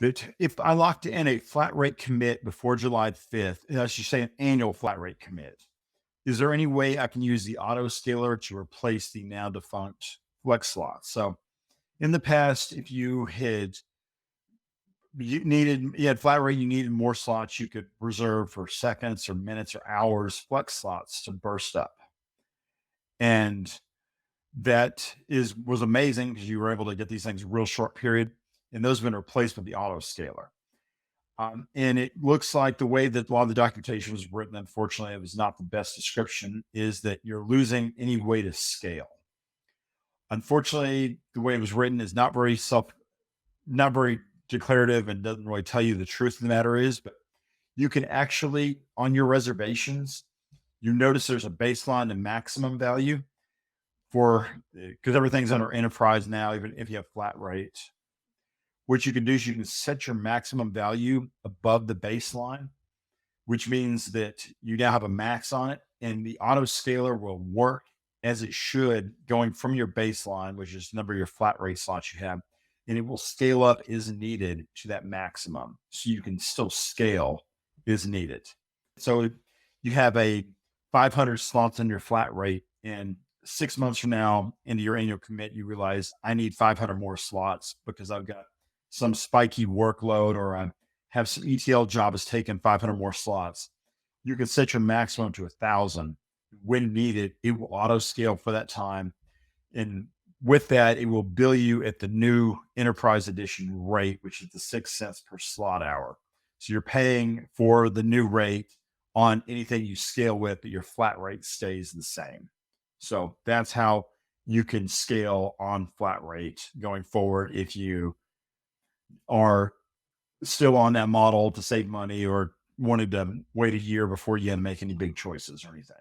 that if I locked in a flat rate commit before July 5th, and I should say an annual flat rate commit, is there any way I can use the autoscaler to replace the now defunct flex slot? So in the past, if you had flat rate, you needed more slots you could reserve for seconds or minutes or hours, flex slots to burst up. And that is was amazing because you were able to get these things real short period, and those have been replaced with the autoscaler. And it looks like the way that a lot of the documentation was written, unfortunately, it was not the best description, is that you're losing any way to scale. Unfortunately, the way it was written is not very declarative and doesn't really tell you the truth of the matter is, but you can actually, on your reservations, you notice there's a baseline and maximum value for because everything's under enterprise now, even if you have flat rate. What you can do is you can set your maximum value above the baseline, which means that you now have a max on it, and the auto scaler will work as it should going from your baseline, which is the number of your flat rate slots you have, and it will scale up as needed to that maximum. So you can still scale as needed. So if you have a 500 slots in your flat rate, and 6 months from now into your annual commit, you realize I need 500 more slots because I've got some spiky workload or I have some ETL job has taken 500 more slots. You can set your maximum to 1,000. When needed, it will auto scale for that time. And with that, it will bill you at the new enterprise edition rate, which is the 6 cents per slot hour. So you're paying for the new rate on anything you scale with, but your flat rate stays the same. So that's how you can scale on flat rate going forward if you are still on that model to save money or wanted to wait a year before you had to make any big choices or anything.